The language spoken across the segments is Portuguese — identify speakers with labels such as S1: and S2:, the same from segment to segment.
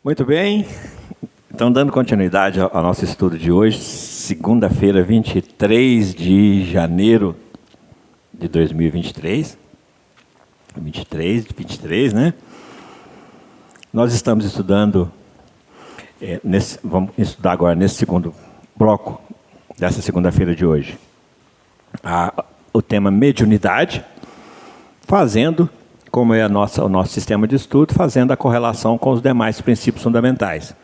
S1: Muito bem, então dando continuidade ao nosso estudo de hoje, segunda-feira, 23 de janeiro de 2023, 23, né? Nós estamos estudando, vamos estudar agora nesse segundo bloco dessa segunda-feira de hoje, o tema mediunidade, fazendo, como é o nosso sistema de estudo, fazendo a correlação com os demais princípios fundamentais.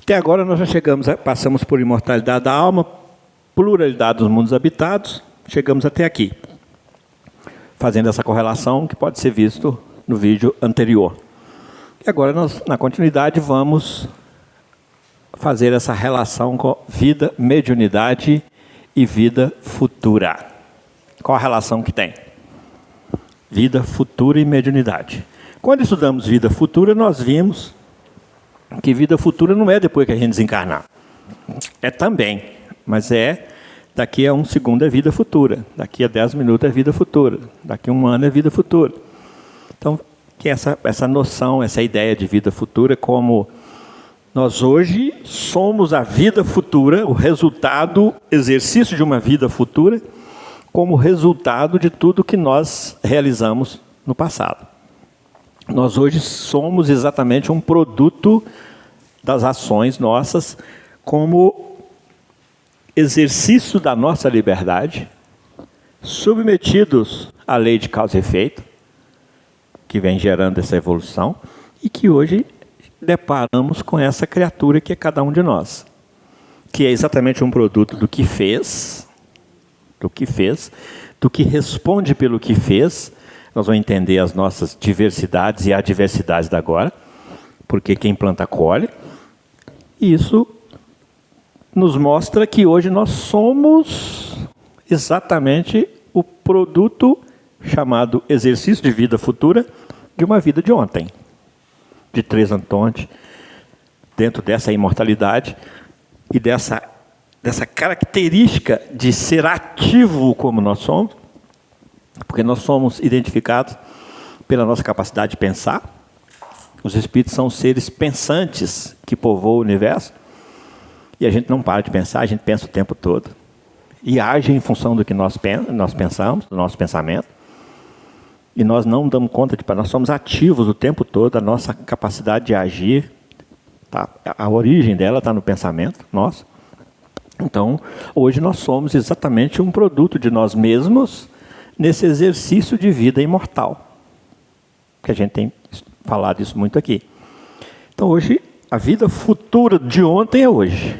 S1: Até agora nós já passamos por imortalidade da alma, pluralidade dos mundos habitados, chegamos até aqui, fazendo essa correlação que pode ser visto no vídeo anterior. E agora nós, na continuidade, vamos fazer essa relação com vida, mediunidade e vida futura. Qual a relação que tem? Vida futura e mediunidade. Quando estudamos vida futura, nós vimos que vida futura não é depois que a gente desencarnar. É também, mas daqui a 1 segundo é vida futura, daqui a 10 minutos é vida futura, daqui a 1 ano é vida futura. Então, que essa noção, essa ideia de vida futura, como nós hoje somos a vida futura, o resultado, exercício de uma vida futura, como resultado de tudo que nós realizamos no passado. Nós hoje somos exatamente um produto das ações nossas, como exercício da nossa liberdade, submetidos à lei de causa e efeito, que vem gerando essa evolução, e que hoje deparamos com essa criatura que é cada um de nós, que é exatamente um produto do que fez, do que responde pelo que fez. Nós vamos entender as nossas diversidades e adversidades da agora, porque quem planta colhe. E isso nos mostra que hoje nós somos exatamente o produto chamado exercício de vida futura de uma vida de ontem, de Três Antonte, dentro dessa imortalidade e dessa característica de ser ativo como nós somos, porque nós somos identificados pela nossa capacidade de pensar. Os espíritos são seres pensantes que povoam o universo, e a gente não para de pensar, a gente pensa o tempo todo, e age em função do que nós pensamos, do nosso pensamento, e nós não damos conta nós somos ativos o tempo todo, a nossa capacidade de agir, tá? A origem dela está no pensamento nosso. Então, hoje nós somos exatamente um produto de nós mesmos nesse exercício de vida imortal, que a gente tem falado isso muito aqui. Então, hoje, a vida futura de ontem é hoje.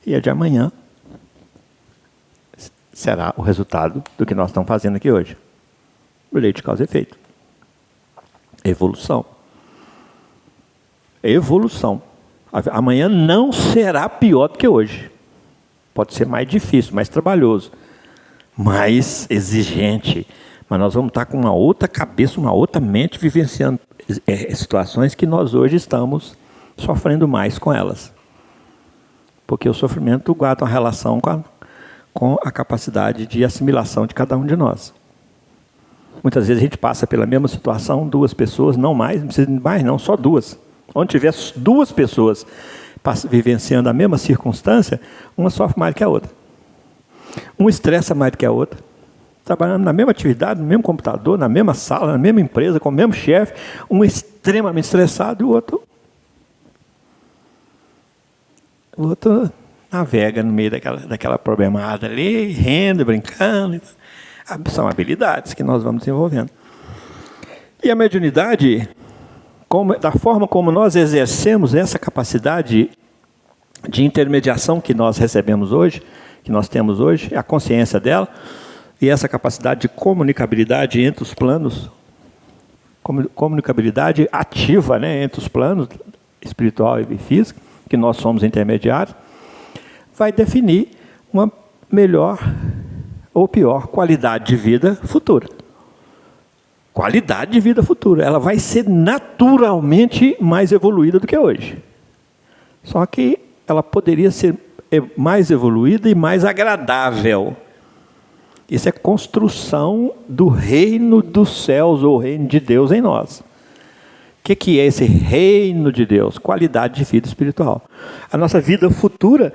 S1: E a de amanhã será o resultado do que nós estamos fazendo aqui hoje. Lei de causa e efeito. Evolução. Evolução. Amanhã não será pior do que hoje. Pode ser mais difícil, mais trabalhoso, mais exigente. Mas nós vamos estar com uma outra cabeça, uma outra mente, vivenciando situações que nós hoje estamos sofrendo mais com elas. Porque o sofrimento guarda uma relação com a capacidade de assimilação de cada um de nós. Muitas vezes a gente passa pela mesma situação, 2 pessoas, não mais, não precisa mais não, só 2. Onde tiver 2 pessoas vivenciando a mesma circunstância, uma sofre mais que a outra. Um estressa mais do que a outra. Trabalhando na mesma atividade, no mesmo computador, na mesma sala, na mesma empresa, com o mesmo chefe, um extremamente estressado e o outro navega no meio daquela problemada ali, rende, brincando. São habilidades que nós vamos desenvolvendo. E a mediunidade, da forma como nós exercemos essa capacidade de intermediação que nós recebemos hoje, que nós temos hoje, a consciência dela, e essa capacidade de comunicabilidade entre os planos, comunicabilidade ativa, né, entre os planos espiritual e físico, que nós somos intermediários, vai definir uma melhor ou pior qualidade de vida futura. Qualidade de vida futura. Ela vai ser naturalmente mais evoluída do que hoje. Só que ela poderia ser mais evoluída e mais agradável. Isso é construção do reino dos céus, ou reino de Deus em nós. O que é esse reino de Deus? Qualidade de vida espiritual. A nossa vida futura,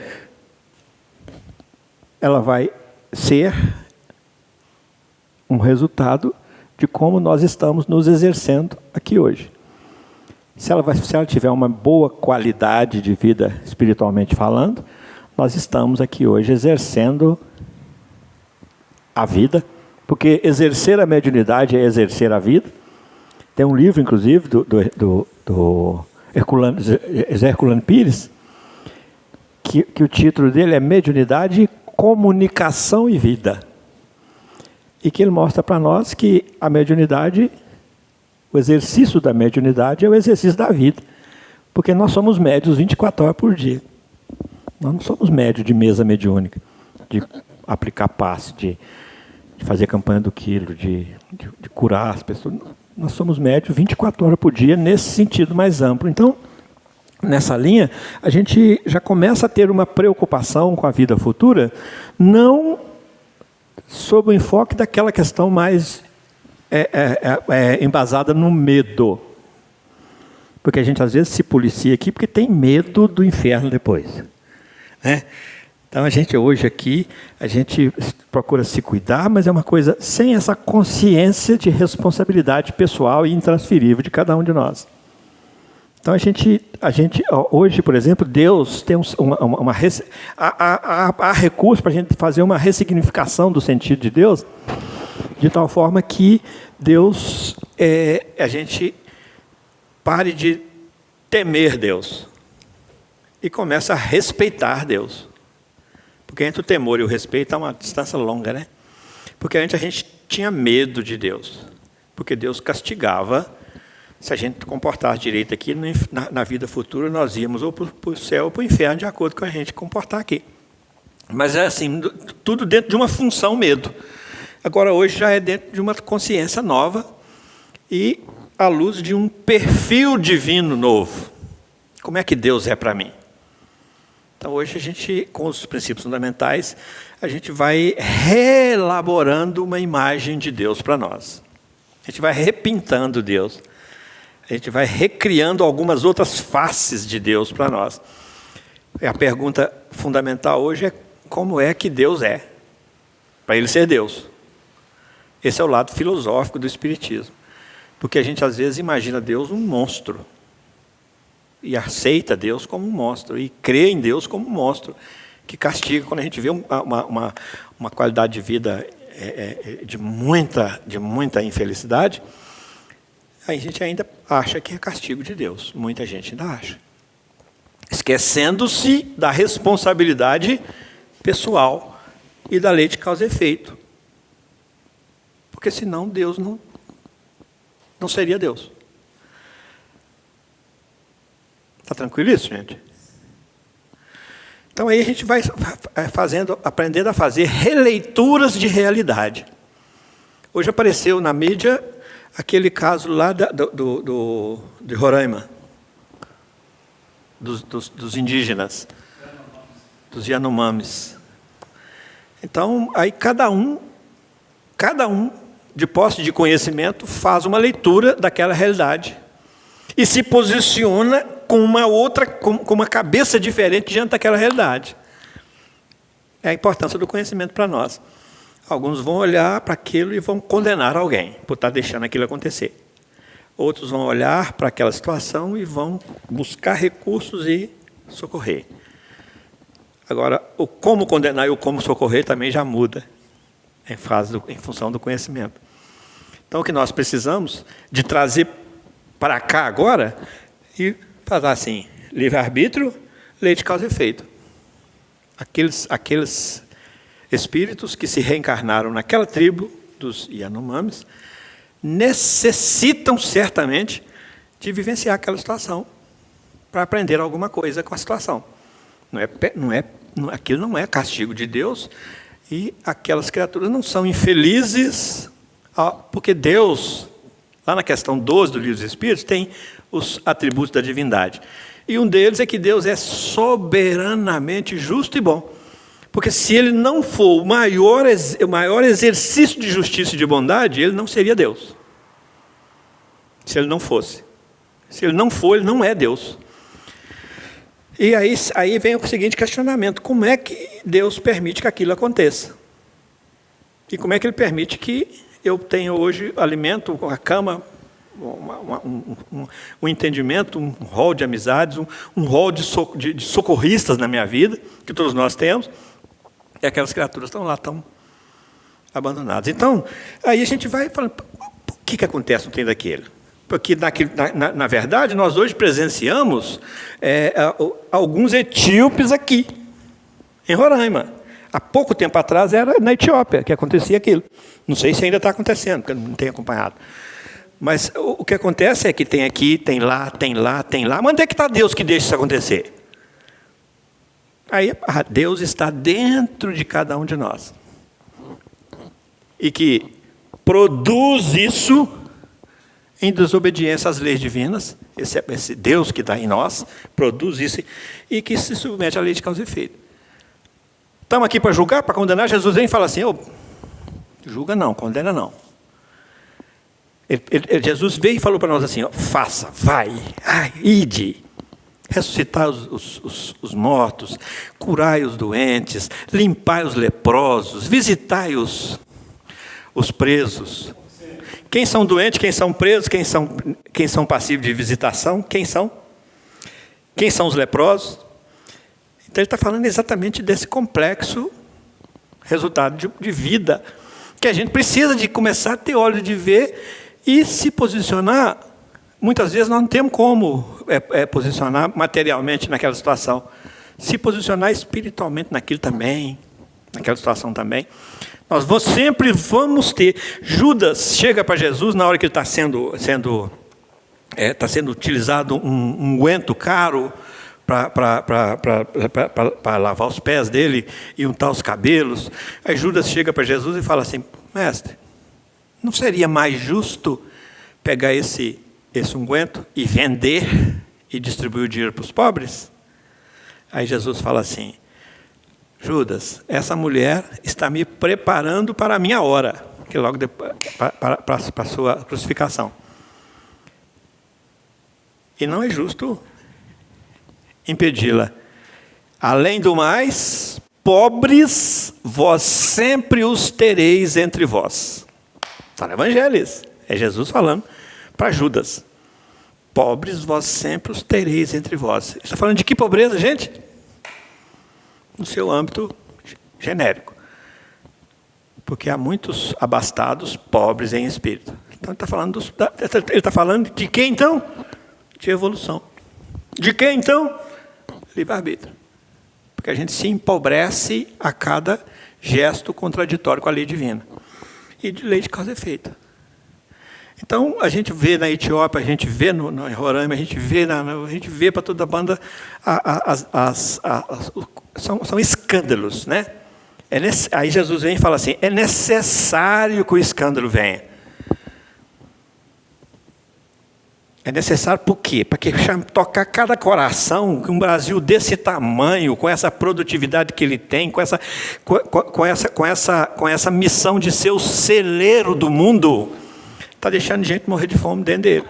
S1: ela vai ser um resultado de como nós estamos nos exercendo aqui hoje. Se ela tiver uma boa qualidade de vida espiritualmente falando, nós estamos aqui hoje exercendo a vida, porque exercer a mediunidade é exercer a vida. Tem um livro, inclusive, do Herculano Pires, que o título dele é Mediunidade, Comunicação e Vida. E que ele mostra para nós que a mediunidade, o exercício da mediunidade é o exercício da vida. Porque nós somos médios 24 horas por dia. Nós não somos médios de mesa mediúnica, de aplicar passe, de fazer campanha do quilo, de curar as pessoas. Nós somos médios 24 horas por dia, nesse sentido mais amplo. Então, nessa linha, a gente já começa a ter uma preocupação com a vida futura, não sob o enfoque daquela questão mais embasada no medo. Porque a gente às vezes se policia aqui porque tem medo do inferno depois. Né? Então a gente hoje aqui, a gente procura se cuidar, mas é uma coisa sem essa consciência de responsabilidade pessoal e intransferível de cada um de nós. Então a gente hoje, por exemplo, Deus tem há recurso para a gente fazer uma ressignificação do sentido de Deus, de tal forma que Deus, a gente pare de temer Deus e comece a respeitar Deus. Porque entre o temor e o respeito há uma distância longa, né? Porque antes a gente tinha medo de Deus. Porque Deus castigava. Se a gente comportasse direito aqui, na vida futura, nós íamos ou para o céu ou para o inferno, de acordo com a gente comportar aqui. Mas é assim, tudo dentro de uma função medo. Agora, hoje já é dentro de uma consciência nova e à luz de um perfil divino novo. Como é que Deus é para mim? Então, hoje a gente, com os princípios fundamentais, a gente vai reelaborando uma imagem de Deus para nós. A gente vai repintando Deus. A gente vai recriando algumas outras faces de Deus para nós. A pergunta fundamental hoje é como é que Deus é, para Ele ser Deus. Esse é o lado filosófico do Espiritismo. Porque a gente às vezes imagina Deus um monstro. E aceita Deus como um monstro, e crê em Deus como um monstro, que castiga. Quando a gente vê uma qualidade de vida de muita infelicidade, a gente ainda acha que é castigo de Deus. Muita gente ainda acha. Esquecendo-se da responsabilidade pessoal e da lei de causa e efeito. Porque senão Deus não seria Deus. Está tranquilo isso, gente? Então aí a gente vai aprendendo a fazer releituras de realidade. Hoje apareceu na mídia aquele caso lá de Roraima, dos indígenas, dos Yanomamis. Então, aí cada um, de posse de conhecimento, faz uma leitura daquela realidade e se posiciona com uma cabeça diferente diante daquela realidade. É a importância do conhecimento para nós. Alguns vão olhar para aquilo e vão condenar alguém por estar deixando aquilo acontecer. Outros vão olhar para aquela situação e vão buscar recursos e socorrer. Agora, o como condenar e o como socorrer também já muda em função do conhecimento. Então, o que nós precisamos de trazer para cá agora e falar assim, livre-arbítrio, lei de causa e efeito. Aqueles espíritos que se reencarnaram naquela tribo dos Yanomamis necessitam certamente de vivenciar aquela situação para aprender alguma coisa com a situação. Aquilo não é castigo de Deus e aquelas criaturas não são infelizes, porque Deus, lá na questão 12 do Livro dos Espíritos, tem
S2: os atributos da divindade. E um deles é que Deus é soberanamente justo e bom. Porque se ele não for o maior exercício de justiça e de bondade, ele não seria Deus. Se ele não fosse. Se ele não for, ele não é Deus. E aí vem o seguinte questionamento: como é que Deus permite que aquilo aconteça? E como é que ele permite que eu tenha hoje alimento, a cama, um entendimento, um rol de amizades, um rol de socorristas na minha vida, que todos nós temos, e aquelas criaturas estão lá, estão abandonadas. Então, aí a gente vai falando, por que acontece um trem daquele? Porque, na verdade, nós hoje presenciamos alguns etíopes aqui, em Roraima. Há pouco tempo atrás era na Etiópia que acontecia aquilo. Não sei se ainda está acontecendo, porque eu não tenho acompanhado. Mas o que acontece é que tem aqui, tem lá, tem lá, tem lá. Mas onde é que está Deus que deixa isso acontecer? Aí Deus está dentro de cada um de nós. E que produz isso em desobediência às leis divinas. Esse Deus que está em nós produz isso e que se submete à lei de causa e efeito. Estamos aqui para julgar, para condenar. Jesus vem e fala assim: julga não, condena não. Jesus veio e falou para nós assim: faça, vai, ide, ressuscitai os mortos, curai os doentes, limpai os leprosos, visitai os presos. Quem são doentes, quem são presos, quem são passivos de visitação, quem são os leprosos? Então ele está falando exatamente desse complexo resultado de vida, que a gente precisa de começar a ter olhos de ver e se posicionar. Muitas vezes nós não temos como posicionar materialmente naquela situação. Se posicionar espiritualmente naquilo também, naquela situação também. Nós sempre vamos ter. Judas chega para Jesus na hora que ele está sendo utilizado um unguento caro para lavar os pés dele e untar os cabelos. Aí Judas chega para Jesus e fala assim: mestre, não seria mais justo pegar esse unguento e vender e distribuir o dinheiro para os pobres? Aí Jesus fala assim: Judas, essa mulher está me preparando para a minha hora, que logo depois, para a sua crucificação. E não é justo impedi-la. Além do mais, pobres vós sempre os tereis entre vós. Está no Evangelho isso. É Jesus falando para Judas. Pobres vós sempre os tereis entre vós. Ele está falando de que pobreza, gente? No seu âmbito genérico. Porque há muitos abastados, pobres em espírito. Então ele está falando de quem então? De evolução. De quem então? Livre-arbítrio. Porque a gente se empobrece a cada gesto contraditório com a lei divina. E de lei de causa e efeito. Então, a gente vê na Etiópia, a gente vê em Roraima, a gente vê para toda a banda, são escândalos, né? Aí Jesus vem e fala assim: é necessário que o escândalo venha. É necessário por quê? Para que tocar cada coração, que um Brasil desse tamanho, com essa produtividade que ele tem, com essa missão de ser o celeiro do mundo, está deixando gente morrer de fome dentro dele.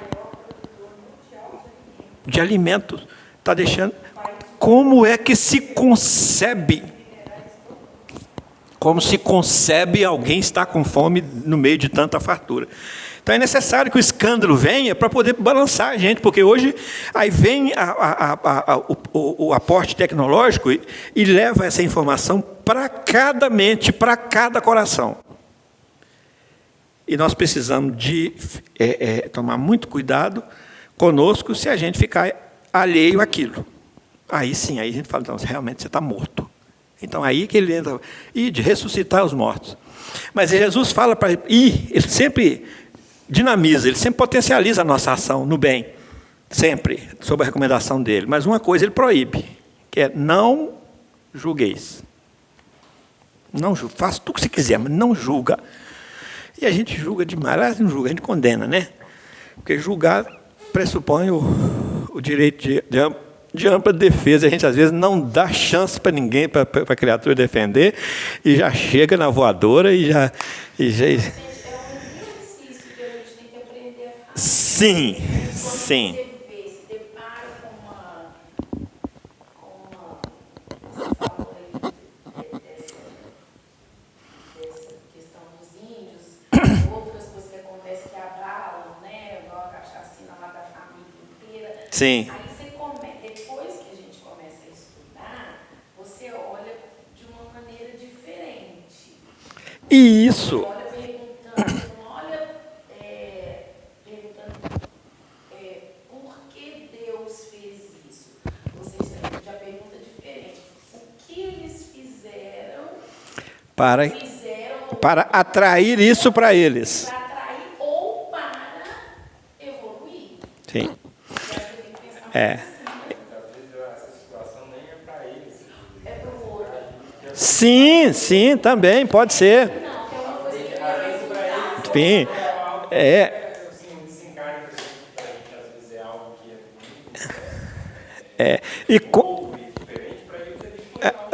S2: De alimentos. Está deixando. Como é que se concebe? Como se concebe alguém estar com fome no meio de tanta fartura? Então é necessário que o escândalo venha para poder balançar a gente, porque hoje aí vem o aporte tecnológico e leva essa informação para cada mente, para cada coração. E nós precisamos de tomar muito cuidado conosco se a gente ficar alheio àquilo. Aí sim, aí a gente fala: então, realmente você está morto. Então aí que ele entra, e de ressuscitar os mortos. Mas Jesus fala para ir, ele sempre dinamiza, ele sempre potencializa a nossa ação no bem, sempre, sob a recomendação dele. Mas uma coisa ele proíbe, que é: não julgueis. Não julgue, faça tudo o que você quiser, mas não julga. E a gente julga demais, não julga, a gente condena, né? Porque julgar pressupõe o direito de ampla defesa. A gente, às vezes, não dá chance para ninguém, para a criatura defender, e já chega na voadora e já... Sim, sim. Sim.
S3: Aí você depois que a gente começa a estudar, você olha de uma maneira diferente.
S2: E isso.
S3: Você olha perguntando, não olha perguntando por que Deus fez isso. Você já pergunta diferente. O que eles fizeram
S2: para atrair isso para eles.
S3: Para atrair ou para evoluir.
S2: Sim. Sim, sim, também pode ser. Sim,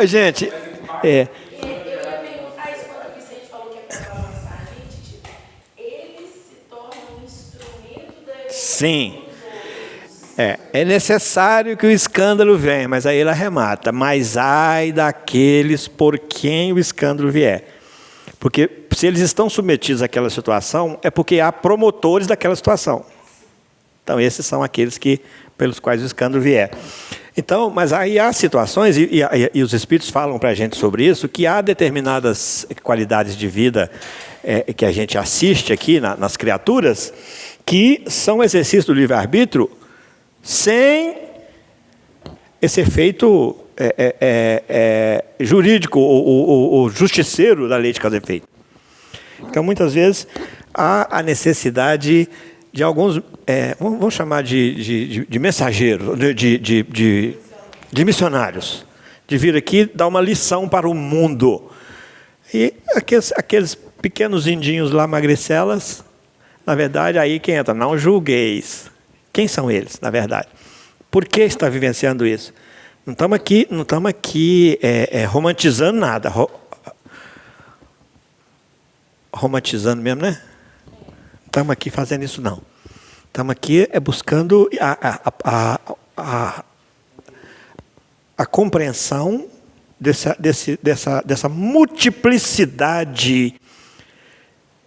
S2: gente,
S3: Eu ia perguntar isso quando o Vicente falou que é para avançar. A gente, tipo, eles se tornam um instrumento da evolução.
S2: Sim. É necessário que o escândalo venha, mas aí ele arremata. Mas ai daqueles por quem o escândalo vier. Porque se eles estão submetidos àquela situação, é porque há promotores daquela situação. Então, esses são aqueles pelos quais o escândalo vier. Então, mas aí há situações, e os Espíritos falam para a gente sobre isso, que há determinadas qualidades de vida que a gente assiste aqui nas criaturas, que são exercício do livre-arbítrio, sem esse efeito jurídico ou justiceiro da lei de causa e efeito. Então, muitas vezes, há a necessidade de alguns, vamos chamar de mensageiros, de missionários, de vir aqui dar uma lição para o mundo. E aqueles pequenos indinhos lá, magricelas, na verdade, aí quem entra, não julgueis. Quem são eles, na verdade? Por que está vivenciando isso? Não estamos aqui romantizando nada. Romantizando mesmo, né? Não estamos aqui fazendo isso, não. Estamos aqui buscando a compreensão dessa multiplicidade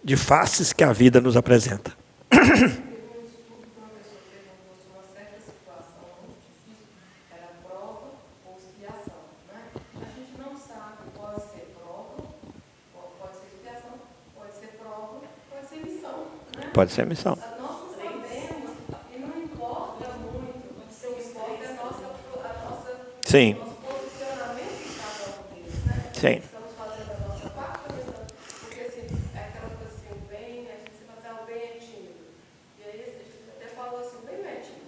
S2: de faces que a vida nos apresenta. Pode ser missão.
S3: Nós não sabemos, e não importa muito, o que importa é nosso posicionamento em cada um deles, né?
S2: Sim.
S3: Estamos fazendo a nossa parte, porque assim, é aquela coisa assim, o bem, a gente vai dizer, o bem é tímido. E aí a gente até falou assim, o bem não é tímido.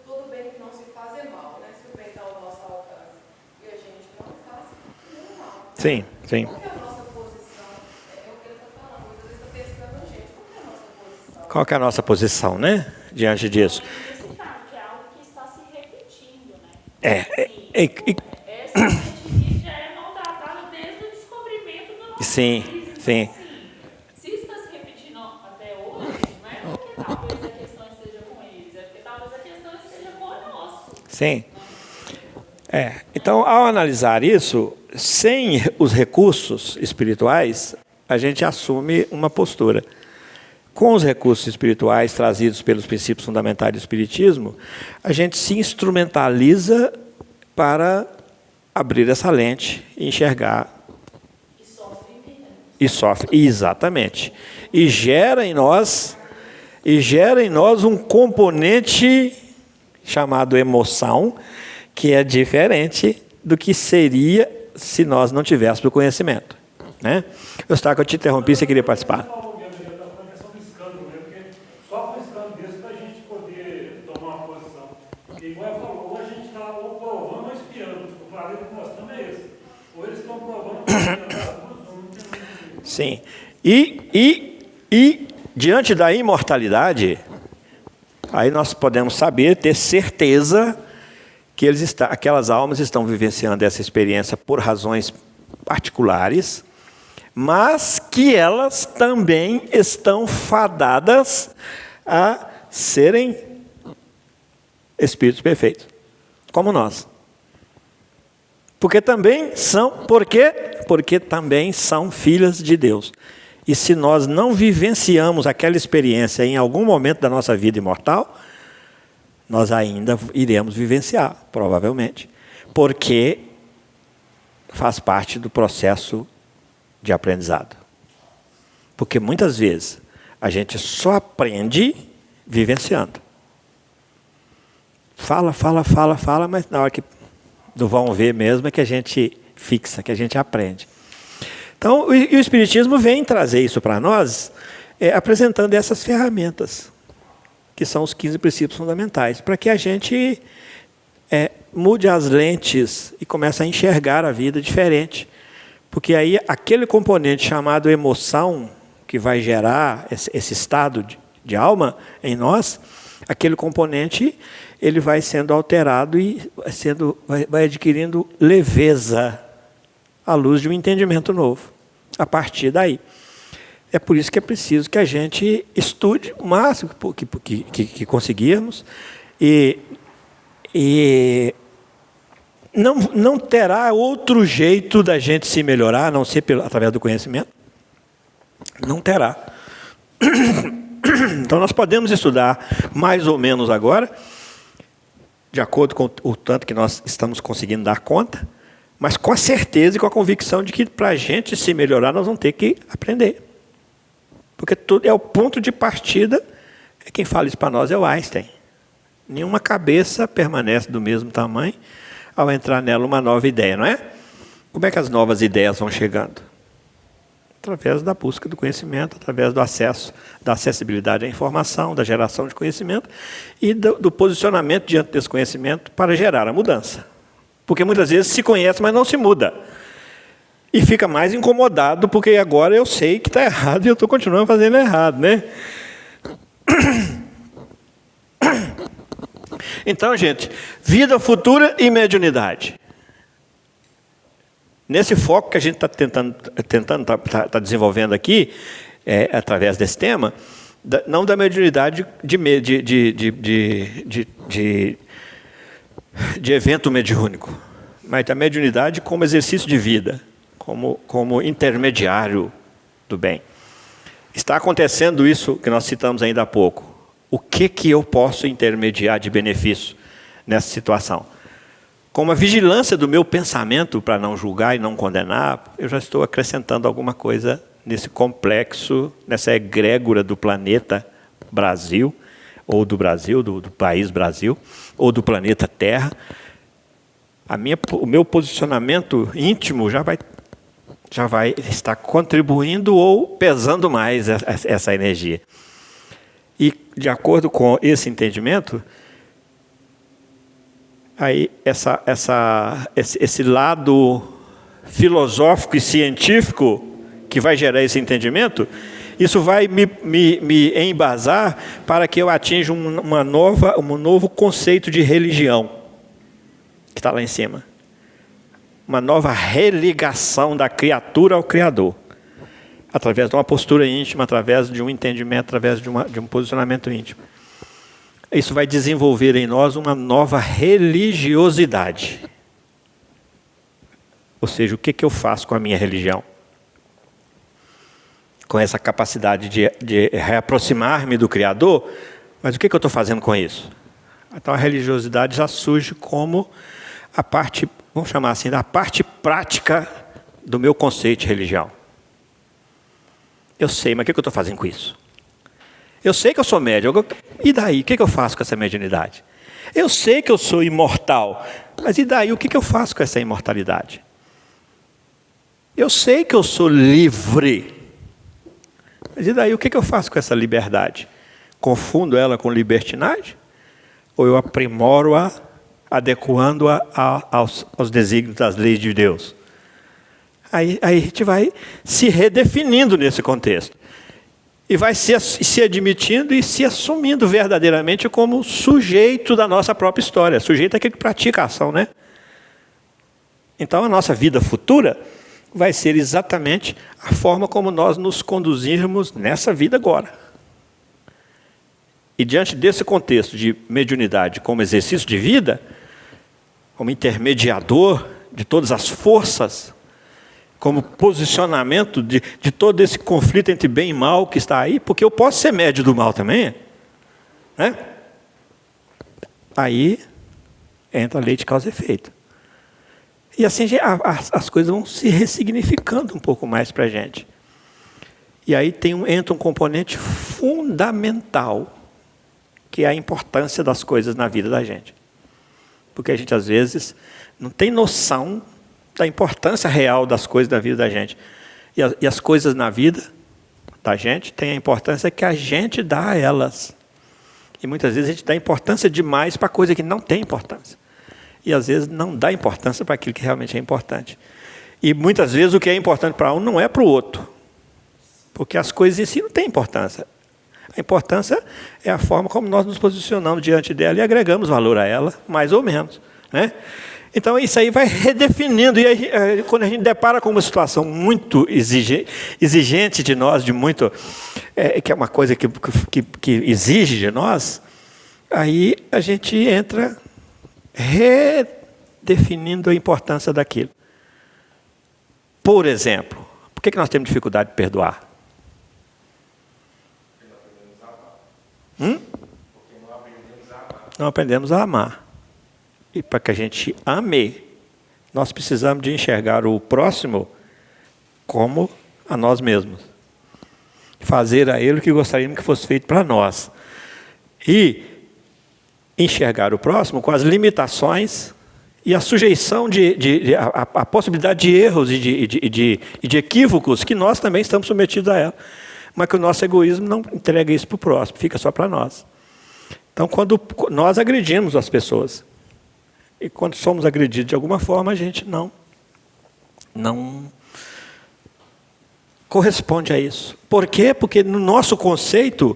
S3: Todo bem que não se faz é mal, né? Se o bem está ao nosso alcance e a gente não faz, é mal.
S2: Sim, sim.
S3: Qual que é a nossa posição? É o que ele está falando, muitas vezes está testando a gente.
S2: Qual que é a nossa posição, né? Diante disso.
S4: Que é algo que está se repetindo, né?
S3: Essa repetição já é maltratada desde o descobrimento do nosso
S2: sim,
S3: país.
S2: sim.
S3: Assim, se está se repetindo até hoje, não é porque talvez a questão esteja com eles, é porque talvez a questão esteja conosco.
S2: Sim. Então, ao analisar isso, sem os recursos espirituais, a gente assume uma postura. Com os recursos espirituais trazidos pelos princípios fundamentais do Espiritismo, a gente se instrumentaliza para abrir essa lente e enxergar. E sofre, exatamente. E gera em nós um componente chamado emoção, que é diferente do que seria se nós não tivéssemos o conhecimento. Né? Eu te interrompi, você queria participar. Sim. E diante da imortalidade, Aí nós podemos saber, ter certeza que aquelas almas estão vivenciando essa experiência por razões particulares, mas que elas também estão fadadas a serem espíritos perfeitos, como nós. Porque também são filhas de Deus. E se nós não vivenciamos aquela experiência em algum momento da nossa vida imortal, nós ainda iremos vivenciar, provavelmente. Porque faz parte do processo de aprendizado. Porque muitas vezes a gente só aprende vivenciando. Fala, mas na hora que do vão ver mesmo é que a gente fixa, que a gente aprende. Então, o Espiritismo vem trazer isso para nós, apresentando essas ferramentas, que são os 15 princípios fundamentais, para que a gente mude as lentes e comece a enxergar a vida diferente. Porque aí aquele componente chamado emoção, que vai gerar esse estado de alma em nós, aquele componente ele vai sendo alterado e vai adquirindo leveza à luz de um entendimento novo, a partir daí. É por isso que é preciso que a gente estude o máximo que conseguirmos e não terá outro jeito da gente se melhorar, a não ser através do conhecimento. Não terá. Então nós podemos estudar mais ou menos agora, de acordo com o tanto que nós estamos conseguindo dar conta, mas com a certeza e com a convicção de que para a gente se melhorar nós vamos ter que aprender. Porque tudo é o ponto de partida, quem fala isso para nós é o Einstein. Nenhuma cabeça permanece do mesmo tamanho ao entrar nela uma nova ideia, não é? Como é que as novas ideias vão chegando? Através da busca do conhecimento, através do acesso, da acessibilidade à informação, da geração de conhecimento e do posicionamento diante desse conhecimento para gerar a mudança. Porque muitas vezes se conhece, mas não se muda. E fica mais incomodado, porque agora eu sei que está errado e eu estou continuando fazendo errado, né? Então, gente, vida futura e mediunidade. Nesse foco que a gente está tá desenvolvendo aqui, através desse tema, não da mediunidade de evento mediúnico, mas da mediunidade como exercício de vida, como intermediário do bem. Está acontecendo isso que nós citamos ainda há pouco. O que eu posso intermediar de benefício nessa situação? Com a vigilância do meu pensamento para não julgar e não condenar, eu já estou acrescentando alguma coisa nesse complexo, nessa egrégora do planeta Brasil, ou do Brasil, do país Brasil, ou do planeta Terra. O meu posicionamento íntimo já vai estar contribuindo ou pesando mais essa energia. E, de acordo com esse entendimento, aí esse lado filosófico e científico que vai gerar esse entendimento, isso vai me embasar para que eu atinja um novo conceito de religião, que está lá em cima. Uma nova religação da criatura ao Criador, através de uma postura íntima, através de um entendimento, através de um posicionamento íntimo. Isso vai desenvolver em nós uma nova religiosidade. Ou seja, o que eu faço com a minha religião? Com essa capacidade de reaproximar-me do Criador, mas o que eu estou fazendo com isso? Então a religiosidade já surge como a parte, vamos chamar assim, da parte prática do meu conceito de religião. Eu sei, mas o que eu estou fazendo com isso? Eu sei que eu sou médium, e daí? O que eu faço com essa mediunidade? Eu sei que eu sou imortal, mas e daí? O que eu faço com essa imortalidade? Eu sei que eu sou livre, mas e daí? O que eu faço com essa liberdade? Confundo ela com libertinagem? Ou eu aprimoro-a, adequando-a aos desígnios das leis de Deus? Aí a gente vai se redefinindo nesse contexto. e vai se admitindo e se assumindo verdadeiramente como sujeito da nossa própria história. Sujeito é aquele que pratica a ação, né? Então, a nossa vida futura vai ser exatamente a forma como nós nos conduzirmos nessa vida agora. E diante desse contexto de mediunidade como exercício de vida, como intermediador de todas as forças, como posicionamento de todo esse conflito entre bem e mal que está aí, porque eu posso ser médio do mal também, né? Aí entra a lei de causa e efeito. E assim as coisas vão se ressignificando um pouco mais para a gente. E aí entra um componente fundamental, que é a importância das coisas na vida da gente. Porque a gente, às vezes, não tem noção da importância real das coisas da vida da gente. E as coisas na vida da gente têm a importância que a gente dá a elas. E muitas vezes a gente dá importância demais para coisa que não tem importância. E às vezes não dá importância para aquilo que realmente é importante. E muitas vezes o que é importante para um não é para o outro. Porque as coisas em si não têm importância. A importância é a forma como nós nos posicionamos diante dela e agregamos valor a ela, mais ou menos, né? Então, isso aí vai redefinindo. E aí, quando a gente depara com uma situação muito exigente de nós, que é uma coisa que exige de nós, aí a gente entra redefinindo a importância daquilo. Por exemplo, por que nós temos dificuldade de perdoar? Não aprendemos a amar. E para que a gente ame, nós precisamos de enxergar o próximo como a nós mesmos. Fazer a ele o que gostaríamos que fosse feito para nós. E enxergar o próximo com as limitações e a sujeição a possibilidade de erros e de equívocos que nós também estamos submetidos a ela. Mas que o nosso egoísmo não entrega isso para o próximo, fica só para nós. Então, quando nós agredimos as pessoas, e quando somos agredidos de alguma forma, a gente não corresponde a isso. Por quê? Porque no nosso conceito,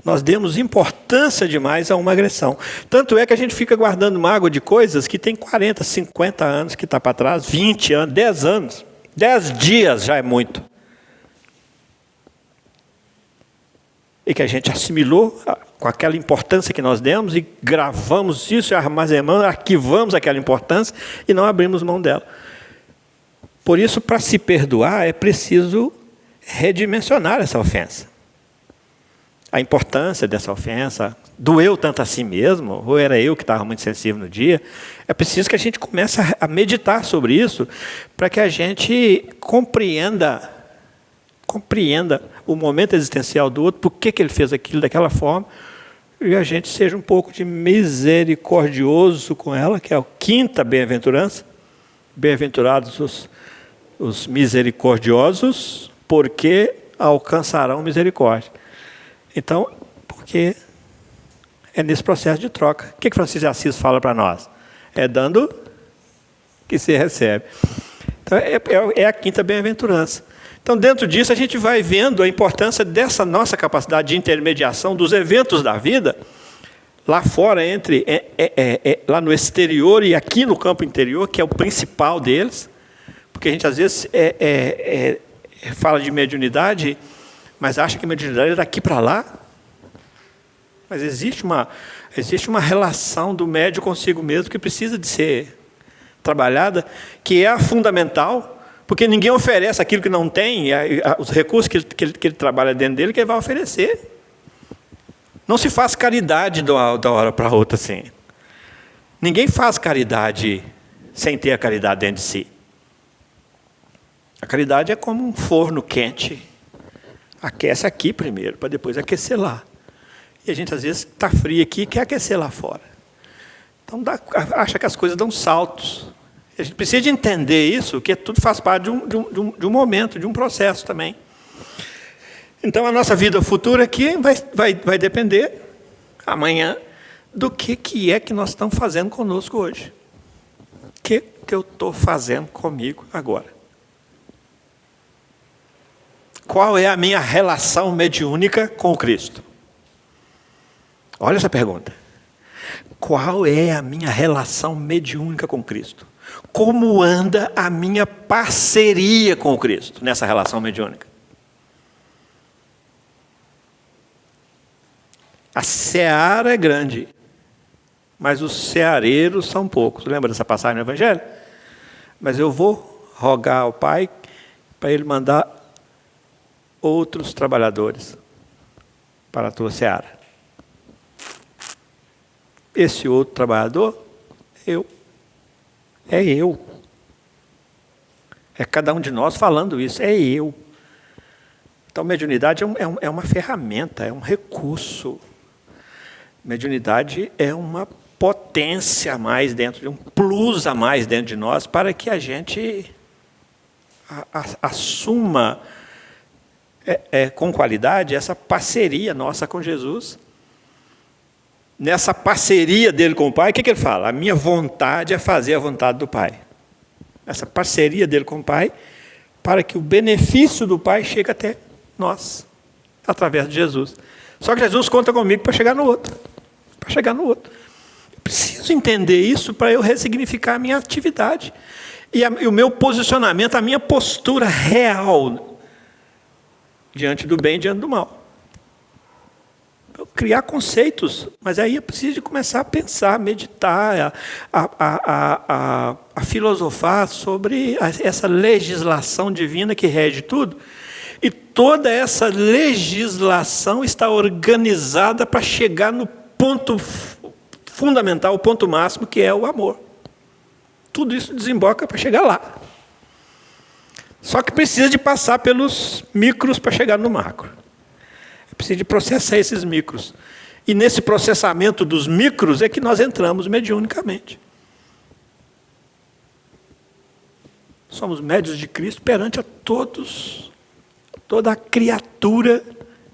S2: nós demos importância demais a uma agressão. Tanto é que a gente fica guardando mágoa de coisas que tem 40, 50 anos que está para trás, 20 anos, 10 anos. 10 dias já é muito. E que a gente assimilou com aquela importância que nós demos e gravamos isso, armazenamos, arquivamos aquela importância e não abrimos mão dela. Por isso, para se perdoar, é preciso redimensionar essa ofensa. A importância dessa ofensa, doeu tanto a si mesmo, ou era eu que estava muito sensível no dia, é preciso que a gente comece a meditar sobre isso, para que a gente compreenda o momento existencial do outro, por que ele fez aquilo daquela forma, e a gente seja um pouco de misericordioso com ela, que é a quinta bem-aventurança. Bem-aventurados os misericordiosos, porque alcançarão misericórdia. Então, porque é nesse processo de troca. O que Francisco de Assis fala para nós? É dando que se recebe. Então, é a quinta bem-aventurança. Então, dentro disso, a gente vai vendo a importância dessa nossa capacidade de intermediação dos eventos da vida, lá fora, lá no exterior e aqui no campo interior, que é o principal deles, porque a gente, às vezes, fala de mediunidade, mas acha que a mediunidade é daqui para lá. Mas existe uma relação do médium consigo mesmo que precisa de ser trabalhada, que é a fundamental, porque ninguém oferece aquilo que não tem, os recursos que ele trabalha dentro dele, que ele vai oferecer. Não se faz caridade da hora para outra assim. Ninguém faz caridade sem ter a caridade dentro de si. A caridade é como um forno quente. Aquece aqui primeiro, para depois aquecer lá. E a gente, às vezes, está frio aqui e quer aquecer lá fora. Então, acha que as coisas dão saltos. A gente precisa de entender isso, que tudo faz parte de um momento, de um processo também. Então, a nossa vida futura aqui vai depender, amanhã, do que é que nós estamos fazendo conosco hoje. O que eu estou fazendo comigo agora? qual é a minha relação mediúnica com o Cristo? Olha essa pergunta. Qual é a minha relação mediúnica com Cristo? Como anda a minha parceria com o Cristo nessa relação mediúnica? A seara é grande, mas os ceareiros são poucos. Lembra dessa passagem no Evangelho? Mas eu vou rogar ao Pai para Ele mandar outros trabalhadores para a tua seara. Esse outro trabalhador, eu. É eu. É cada um de nós falando isso, é eu. Então, mediunidade é uma ferramenta, é um recurso. Mediunidade é uma potência a mais dentro de um plus a mais dentro de nós para que a gente assuma com qualidade essa parceria nossa com Jesus. Nessa parceria dele com o Pai, o que ele fala? A minha vontade é fazer a vontade do Pai. Essa parceria dele com o Pai, para que o benefício do Pai chegue até nós, através de Jesus. Só que Jesus conta comigo para chegar no outro. Para chegar no outro. Eu preciso entender isso para eu ressignificar a minha atividade. E o meu posicionamento, a minha postura real diante do bem e diante do mal. Criar conceitos, mas aí eu preciso de começar a pensar, a meditar, a filosofar sobre essa legislação divina que rege tudo. E toda essa legislação está organizada para chegar no ponto fundamental, o ponto máximo, que é o amor. Tudo isso desemboca para chegar lá. Só que precisa de passar pelos micros para chegar no macro. Precisa de processar esses micros. E nesse processamento dos micros é que nós entramos mediunicamente. Somos médios de Cristo perante a todos, toda a criatura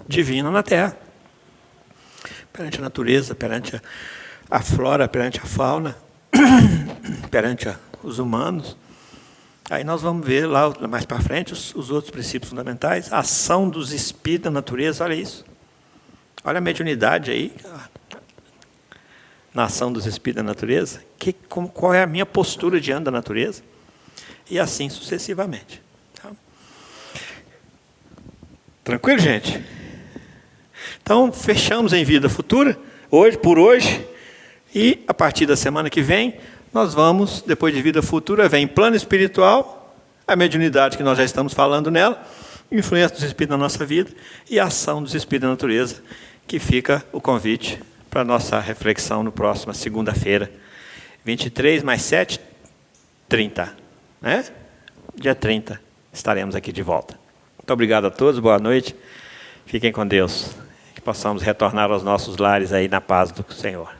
S2: divina na Terra. Perante a natureza, perante a flora, perante a fauna, perante os humanos. Aí nós vamos ver lá mais para frente os outros princípios fundamentais. A ação dos espíritos da natureza, olha isso. Olha a mediunidade aí. Na ação dos espíritos da natureza. Qual é a minha postura diante da natureza? E assim sucessivamente. Tá? Tranquilo, gente? Então, fechamos em vida futura, por hoje. E a partir da semana que vem, nós vamos, depois de vida futura, vem plano espiritual, a mediunidade que nós já estamos falando nela, influência dos espíritos na nossa vida e a ação dos espíritos da natureza, que fica o convite para a nossa reflexão no próximo segunda-feira, 23 mais 7, 30. Né? Dia 30 estaremos aqui de volta. Muito obrigado a todos, boa noite, fiquem com Deus, que possamos retornar aos nossos lares aí na paz do Senhor.